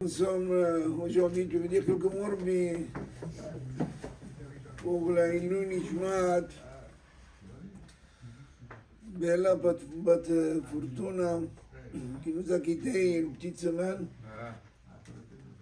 Nous sommes aujourd'hui, je veux dire quelques mots, mais pour la Ilou Nishmat, Bella Bat Fortuna, qui nous a quittés il y a une petite semaine.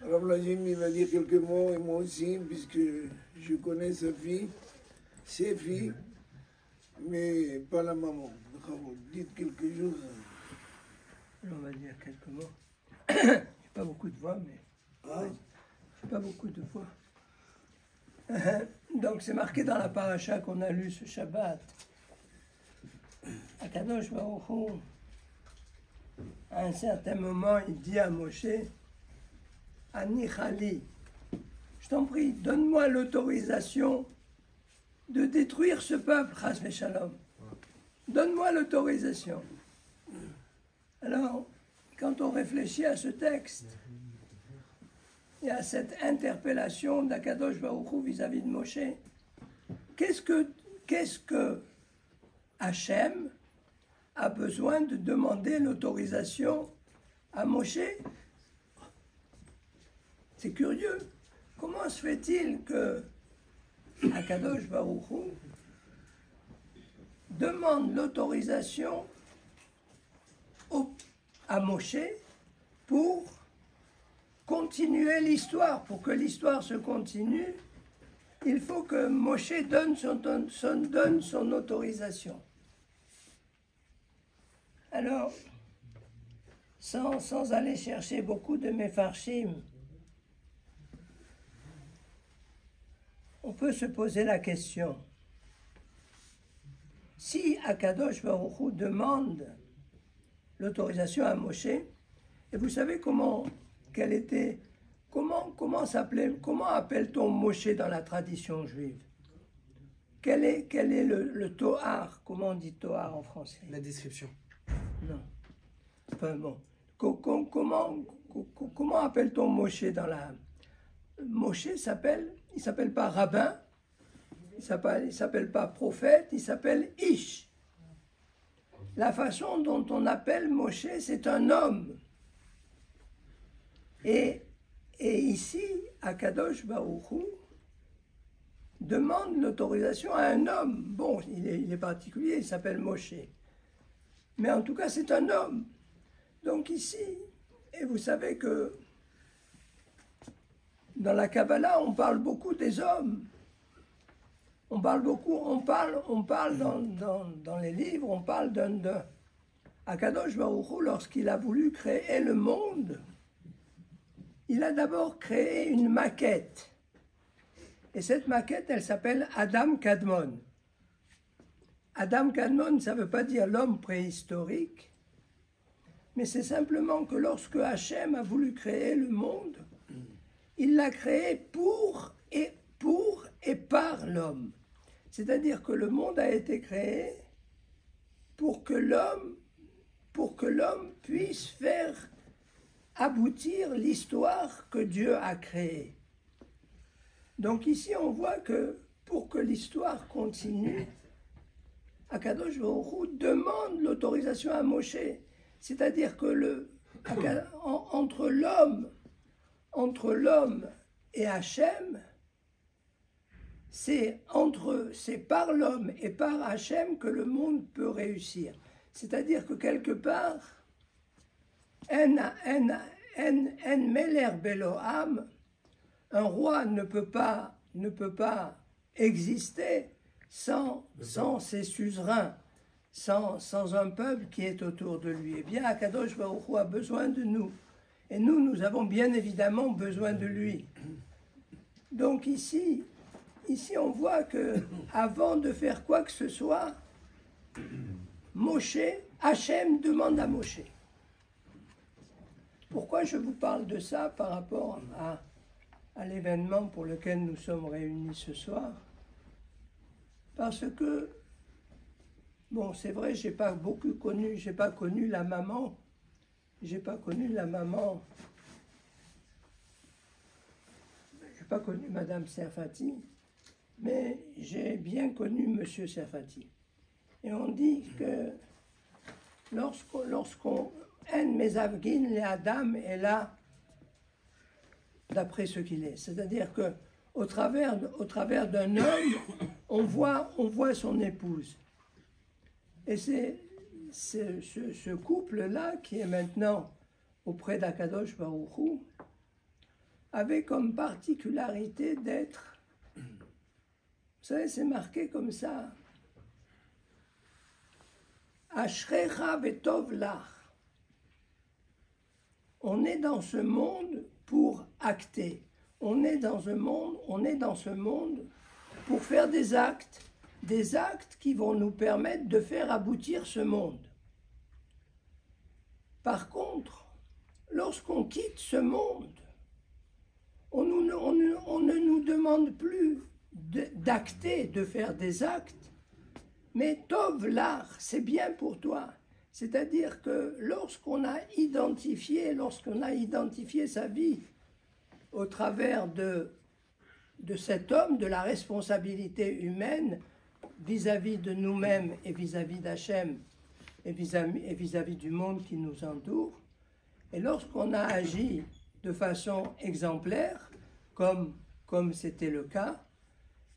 Rav Lajim, il va dire quelques mots, et moi aussi, puisque je connais sa fille, ses filles, mais pas la maman. Dites quelque chose. On va dire quelques mots. J'ai pas beaucoup de voix, mais j'ai pas beaucoup de voix. Donc c'est marqué dans la paracha qu'on a lu ce Shabbat. Akadosh Baruch Hu, à un certain moment, il dit à Moshe, Ani Chali, je t'en prie, donne-moi l'autorisation de détruire ce peuple, Chas v'Shalom. Donne-moi l'autorisation. Alors, quand on réfléchit à ce texte et à cette interpellation d'Akadosh Baruch Hu vis-à-vis de Moshe, qu'est-ce que Hachem a besoin de demander l'autorisation à Moshe? C'est curieux. Comment se fait-il que Akadosh Baruch Hu demande l'autorisation à Moshe pour continuer l'histoire? Pour que l'histoire se continue, il faut que Moshe donne son autorisation. Alors, sans aller chercher beaucoup de mefarshim, on peut se poser la question. Si Akadosh Baruch Hu demande l'autorisation à Moshe, et vous savez comment appelle-t-on Moshe dans la tradition juive? Quel est le Tohar? Comment on dit Tohar en français? La description. Non. Enfin bon. Comment appelle-t-on Moshe dans la... Moshe il s'appelle pas rabbin, il s'appelle pas prophète, il s'appelle Ish. La façon dont on appelle Moshe, c'est un homme. Et ici, Akadosh Baruch Hu demande l'autorisation à un homme. Bon, il est particulier, il s'appelle Moshe. Mais en tout cas, c'est un homme. Donc ici, et vous savez que dans la Kabbalah, on parle beaucoup des hommes. On parle dans les livres, on parle d'un Akadosh Baruch Hu, lorsqu'il a voulu créer le monde, il a d'abord créé une maquette. Et cette maquette, elle s'appelle Adam Kadmon. Adam Kadmon, ça ne veut pas dire l'homme préhistorique, mais c'est simplement que lorsque Hachem a voulu créer le monde, il l'a créé pour et par l'homme. C'est-à-dire que le monde a été créé pour que l'homme puisse faire aboutir l'histoire que Dieu a créée. Donc ici, on voit que pour que l'histoire continue, Akadosh Baruch Hu demande l'autorisation à Moshe. C'est-à-dire que entre l'homme et Hachem, c'est par l'homme et par Hachem que le monde peut réussir. C'est-à-dire que quelque part, en meler beloam, un roi ne peut pas exister sans ses suzerains, sans un peuple qui est autour de lui. Eh bien, Akadosh Baruch Hu a besoin de nous. Et nous avons bien évidemment besoin de lui. Donc ici on voit que avant de faire quoi que ce soit, Hachem demande à Moshe. Pourquoi je vous parle de ça par rapport à l'événement pour lequel nous sommes réunis ce soir? Parce que, bon, c'est vrai, j'ai pas connu la maman. J'ai pas connu Madame Serfati, mais j'ai bien connu M. Serfati. Et on dit que lorsqu'on aime Mezavgin, les Adam est là d'après ce qu'il est. C'est-à-dire que au travers d'un homme, on voit son épouse. Et c'est ce couple-là qui est maintenant auprès d'Akadosh Baruch Hu, avait comme particularité d'être, vous savez, c'est marqué comme ça, Ashrecha vetov lach. On est dans ce monde pour acter. On est dans ce monde pour faire des actes qui vont nous permettre de faire aboutir ce monde. Par contre, lorsqu'on quitte ce monde, on ne nous demande plus d'acter, de faire des actes, mais tov l'art, c'est bien pour toi. C'est-à-dire que lorsqu'on a identifié sa vie au travers de cet homme, de la responsabilité humaine vis-à-vis de nous-mêmes et vis-à-vis d'Hachem et vis-à-vis du monde qui nous entoure, et lorsqu'on a agi de façon exemplaire, comme c'était le cas,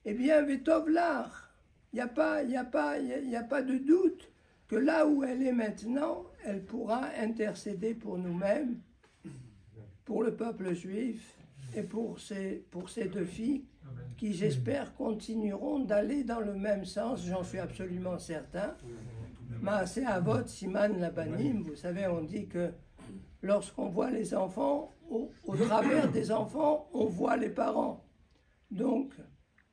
eh bien, Vetov l'art, il n'y a pas de doute que là où elle est maintenant, elle pourra intercéder pour nous-mêmes, pour le peuple juif et pour ces deux filles qui, j'espère, continueront d'aller dans le même sens, j'en suis absolument certain. Maaseh Avot Siman Labanim, vous savez, on dit que lorsqu'on voit les enfants, au travers des enfants, on voit les parents. Donc,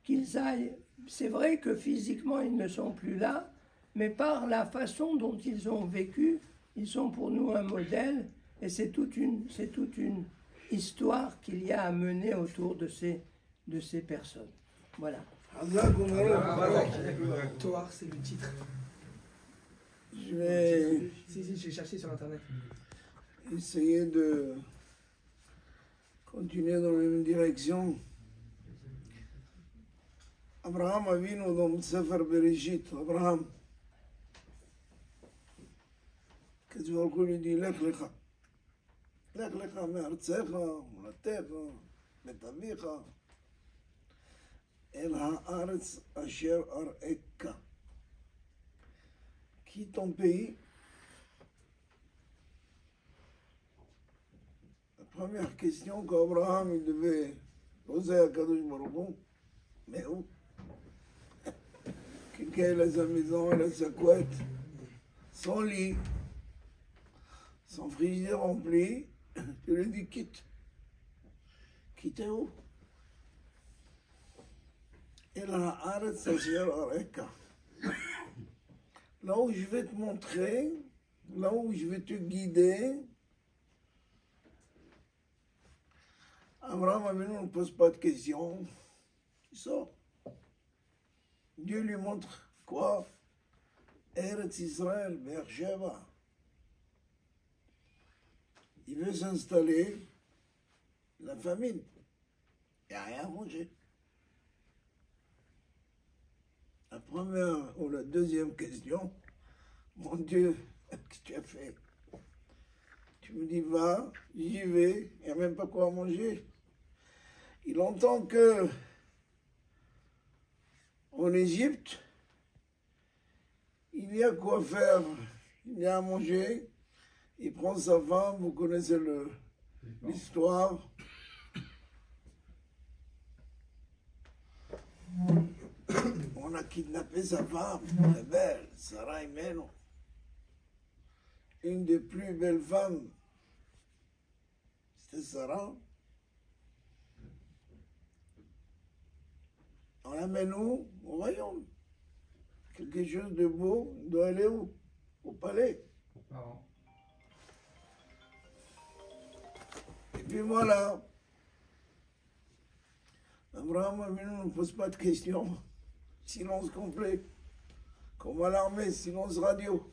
qu'ils aillent, c'est vrai que physiquement ils ne sont plus là, mais par la façon dont ils ont vécu, ils sont pour nous un modèle, et c'est toute une histoire qu'il y a à mener autour de ces personnes. Voilà. Toar, c'est le titre. Je vais Si, j'ai cherché sur Internet. essayer de continuer dans la même direction. Abraham Avinu dans le Sefer Bereshit, Abraham, qu'est-ce qu'on lui dit, Lech Lecha. Lech Lecha מארצך ומולדתך בית אביך אל הארץ אשר אראך. Quitte ton pays. La première question qu'Abraham il devait poser à Kadosh Baruch Hu, mais où? Quelqu'un il a sa maison, il a sa couette, son lit, son frigidaire rempli, tu lui dis quitte. Quitte où? Et la haaretz asher areka. Là où je vais te montrer, là où je vais te guider, Abraham Avinu ne pose pas de questions, il sort. Dieu lui montre quoi? Eretz Israël, Beersheba. Il veut s'installer, la famine, il n'y a rien à manger. La première ou la deuxième question, mon Dieu, qu'est-ce que tu as fait? Tu me dis, va, j'y vais, il n'y a même pas quoi manger. Il entend que en Égypte, il y a quoi faire, il y a à manger. Il prend sa femme, vous connaissez l'histoire. On a kidnappé sa femme, elle est belle, Sarah Imeno. Une des plus belles femmes, c'était Sarah. On l'amène où? Au royaume. Quelque chose de beau doit aller où? Au palais. Et puis voilà. Abraham Avinu ne pose pas de questions. Silence complet. Comme à l'armée, silence radio.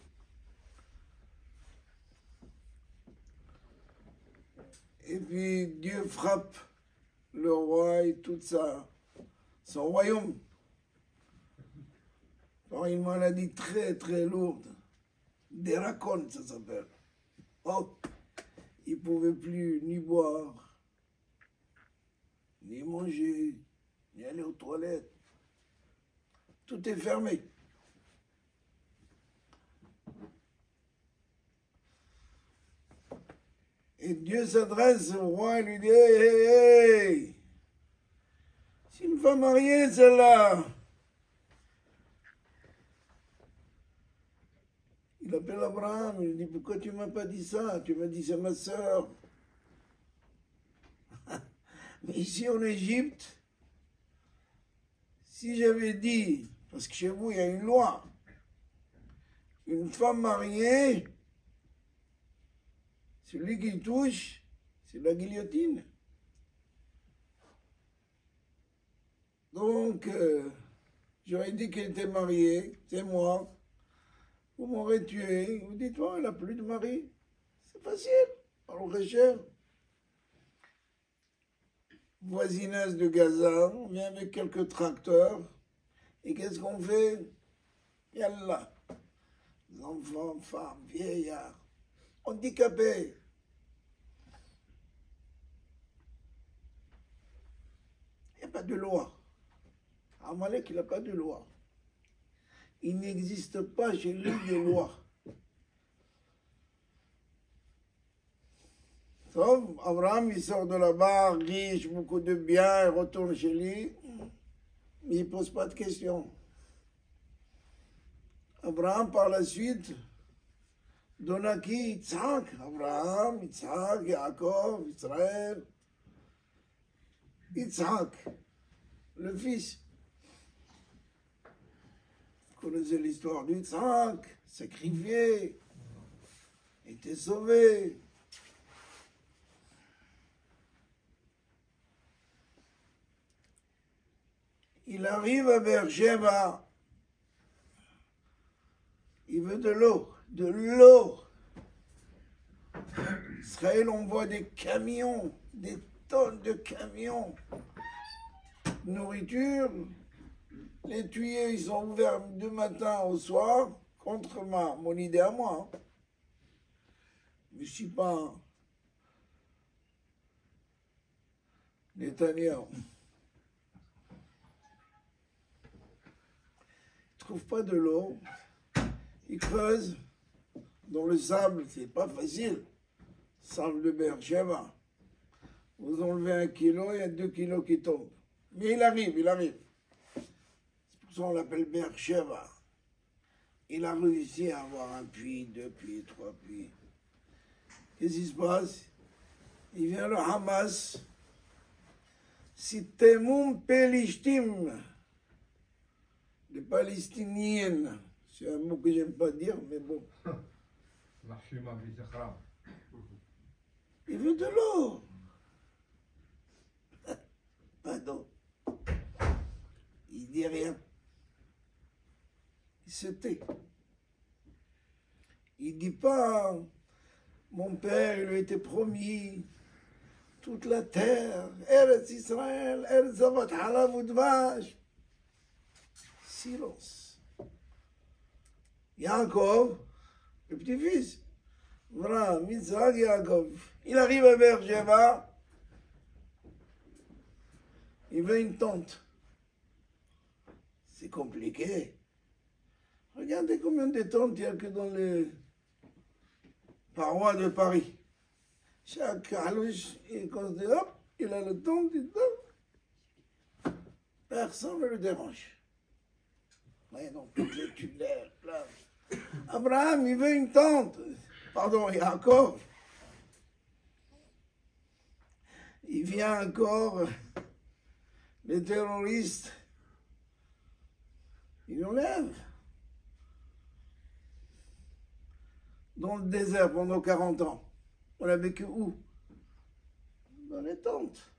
Et puis Dieu frappe le roi et tout son royaume. par une maladie très très lourde. Des racontes, ça s'appelle. Oh, il ne pouvait plus ni boire, ni manger, ni aller aux toilettes. Tout est fermé. Et Dieu s'adresse au roi et lui dit, hey, hey, hey, c'est une femme mariée celle-là. Il appelle Abraham, il dit, pourquoi tu ne m'as pas dit ça? Tu m'as dit, c'est ma sœur. Mais ici en Égypte, si j'avais dit, parce que chez vous il y a une loi, une femme mariée, celui qui touche, c'est la guillotine. Donc, j'aurais dit qu'elle était mariée, c'est moi. Vous m'aurez tué. Vous dites, oh, elle n'a plus de mari. C'est facile. Alors, Récher, voisinage de Gaza, on vient avec quelques tracteurs. Et qu'est-ce qu'on fait? Yallah. Enfants, femmes, vieillards, handicapés. Il n'y a pas de loi. Amalek, il n'a pas de loi. Il n'existe pas chez lui de loi. Sauf Abraham, il sort de là-bas, riche, beaucoup de biens, il retourne chez lui. Mais il ne pose pas de questions. Abraham, par la suite, donne à qui? Yitzhak. Abraham, Yitzhak, Yaakov, Israël. Yitzhak, le fils. Vous connaissez l'histoire d'Yitzhak, sacrifié, était sauvé. Il arrive à Beersheba. Il veut de l'eau, de l'eau. Israël, on voit des camions, des tonnes de camions. Nourriture, les tuyaux, ils sont ouverts du matin au soir, contre mon idée à moi. Je ne suis pas Netanyahu. Ils ne trouvent pas de l'eau. Ils creusent dans le sable, c'est pas facile. Sable de Beersheba. Vous enlevez 1 kilo, il y a 2 kilos qui tombent. Mais il arrive, il arrive. C'est pour ça qu'on l'appelle Beersheba. Il a réussi à avoir un puits, 2 puits, 3 puits. Qu'est-ce qui se passe? Il vient le Hamas. Sitemum Pelishtim. Les Palestiniennes. C'est un mot que j'aime pas dire, mais bon. Il veut de l'eau. Pardon. Il dit rien. Il se tait. Il dit pas, mon père, il lui a été promis toute la terre, Eretz Israël, Eretz Zavat Halav Udvash. Silence. Yaakov, le petit-fils, Abraham, Yitzhak, Yaakov, il arrive à Beersheba, il veut une tente. C'est compliqué. Regardez combien de tentes il y a que dans les parois de Paris. Chaque halouche, hop, il a le tente, il dit, personne ne le dérange. Mais dans toutes les tunnels, là. Abraham, il veut une tente. Pardon, Yaakov. Il vient encore, les terroristes, ils enlèvent. Dans le désert pendant 40 ans. On a vécu où? Dans les tentes.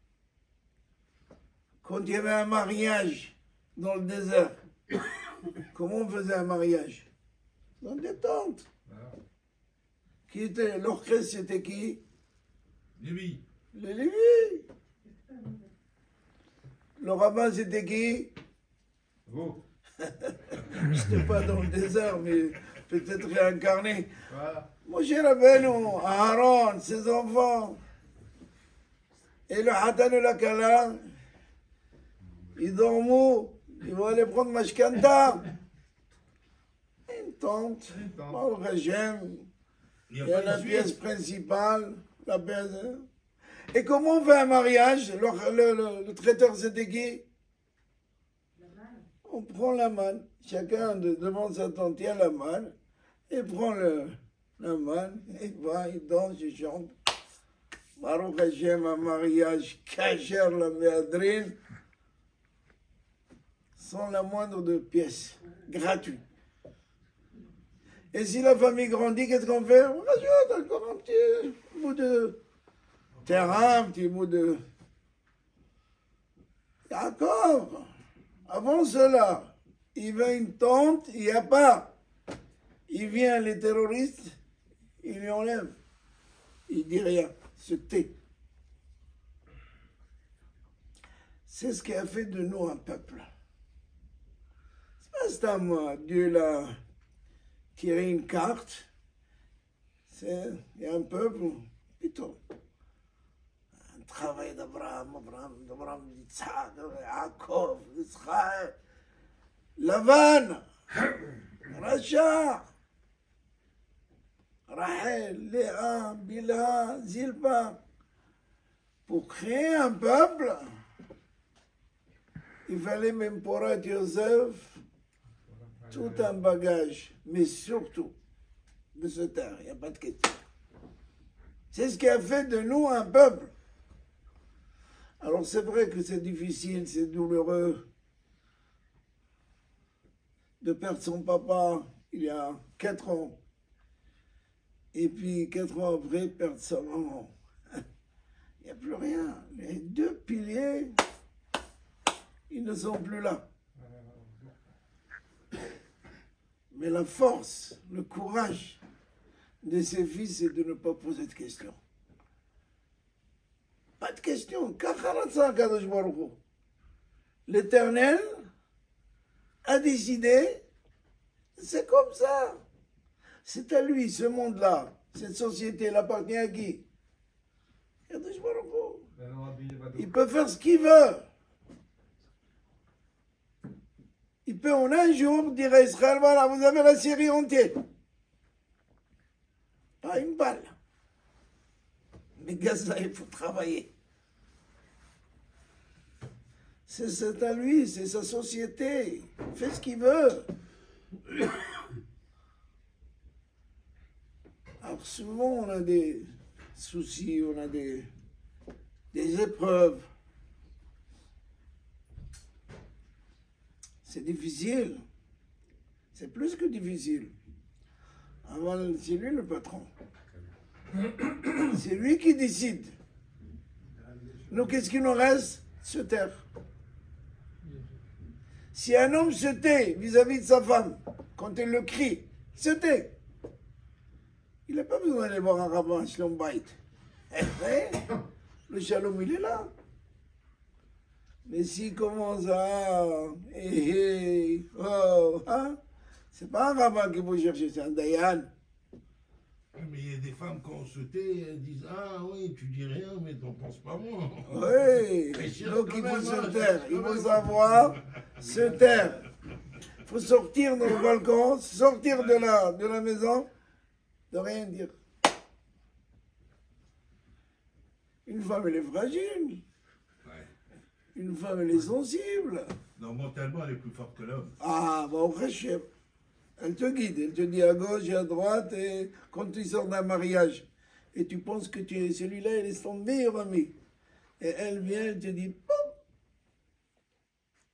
Quand il y avait un mariage dans le désert, comment on faisait un mariage? Dans des tentes. Qui était l'orchestre, c'était qui? Lévi. Les Lévis. Le rabbin, c'était qui? Vous. Je n'étais pas dans le désert, mais peut-être réincarné. Voilà. Moshe Rabbeinu, Aaron, ses enfants, et le Hatan et la Kala, ils dorment où? Ils vont aller prendre Mashkanta. Une tente, Baruch Hashem. Il Il n'y y a a pas la de pièce suite. principale, la pièce. Et comment on fait un mariage? Le traiteur, c'était qui? On prend la manne. Chacun devant sa tente, il y a la manne. Et prend la manne, et va, il danse, il chante. Baruch Hashem, un mariage kasher, la méadrine, sans la moindre de pièce, gratuit. Et si la famille grandit, qu'est-ce qu'on fait? On ajoute encore un petit bout de terrain, un petit bout de... D'accord. Avant cela, il veut une tente, il n'y a pas. Il vient, les terroristes, il lui enlève. Il dit rien, se tait. C'est ce qui a fait de nous un peuple. C'est pas moi, Dieu l'a tiré une carte. Il y a un peuple, plutôt. Un travail d'Abraham, d'Isaac, Yaakov, d'Israël, Lavan, Racha, Rachel, Léa, Bila, Zilpa. Pour créer un peuple, il fallait même pour être Yosef tout un bagage, mais surtout de se taire, il n'y a pas de question. C'est ce qui a fait de nous un peuple. Alors c'est vrai que c'est difficile, c'est douloureux de perdre son papa il y a 4 ans. Et puis 4 ans après, perdre sa maman. Il n'y a plus rien. Les 2 piliers, ils ne sont plus là. Mais la force, le courage de ses fils, c'est de ne pas poser de questions. Pas de questions. L'Éternel a décidé, c'est comme ça. C'est à lui, ce monde-là. Cette société, elle appartient à qui? Il peut faire ce qu'il veut. Il peut en un jour dire à Israël, voilà, vous avez la Syrie entière. Pas une balle. Mais Gaza, il faut travailler. C'est à lui, c'est sa société. Il fait ce qu'il veut. Alors souvent, on a des soucis, on a des épreuves. C'est difficile. C'est plus que difficile. Avant, c'est lui le patron. C'est lui qui décide. Nous, qu'est-ce qu'il nous reste? Se taire. Si un homme se tait vis-à-vis de sa femme, quand elle le crie, se tait. Il n'a pas besoin d'aller voir un rabbin, Shalom Bait. Le shalom, il est là. Mais s'il commence à... hein, c'est pas un rabbin qu'il faut chercher, c'est un dayan. Mais il y a des femmes, quand on se tait, elles disent « Ah oui, tu dis rien, mais t'en penses pas moins. » Oui, donc il faut se taire, il faut savoir se taire. Il faut sortir dans le balcon, sortir de la maison, de rien dire. Une femme, elle est fragile. Une femme, elle est sensible. Non, mentalement, elle est plus forte que l'homme. Ah, bah, au Hachem. Elle te guide, elle te dit à gauche et à droite, et quand tu sors d'un mariage, et tu penses que celui-là, il est ton meilleur ami. Et elle vient, elle te dit, boum.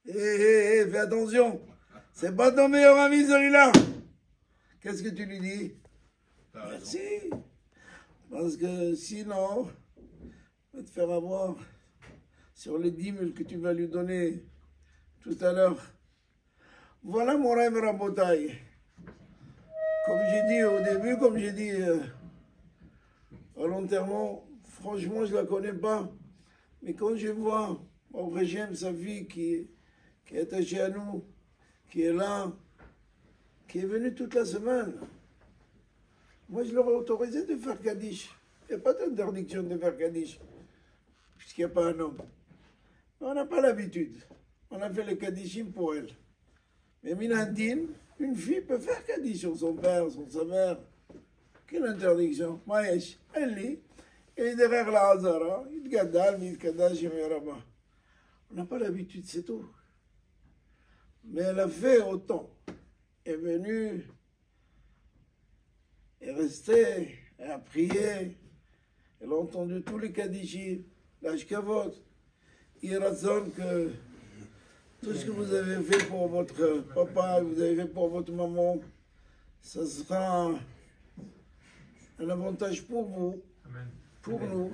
Hé, fais attention, c'est pas ton meilleur ami celui-là. Qu'est-ce que tu lui dis? Merci. Parce que sinon, on va te faire avoir sur les 10 000 que tu vas lui donner tout à l'heure. Voilà mon rêve Rabotai. Comme j'ai dit au début, comme j'ai dit volontairement, franchement, je ne la connais pas. Mais quand je vois au régime sa fille qui est attachée à nous, qui est là, qui est venu toute la semaine. Moi, je leur ai autorisé de faire Kaddish. Il n'y a pas d'interdiction de faire Kaddish, puisqu'il n'y a pas un homme. Mais on n'a pas l'habitude. On a fait le Kaddishim pour elle. Mais Minantin, une fille peut faire Kaddish sur son père, sur sa mère. Quelle interdiction? Maïch, elle lit, et derrière la Hazara, il gadal, il kadash, il rabba. On n'a pas l'habitude, c'est tout. Mais elle a fait autant. Elle est venue, elle est restée, elle a prié, elle a entendu tous les Kaddishim, l'Ashkavot. Il raisonne que tout ce que vous avez fait pour votre papa, vous avez fait pour votre maman, ça sera un avantage pour vous, pour nous,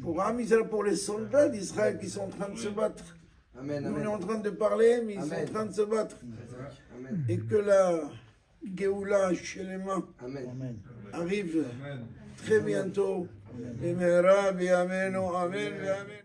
pour Am Israël, pour les soldats d'Israël qui sont en train de se battre. Amen, Nous, on amen. est en train de parler, mais ils sont en train de se battre. Amen. Et que la Géoula chez les mains Amen. arrive très bientôt. Et Mehra, Amen, Amen, Amen.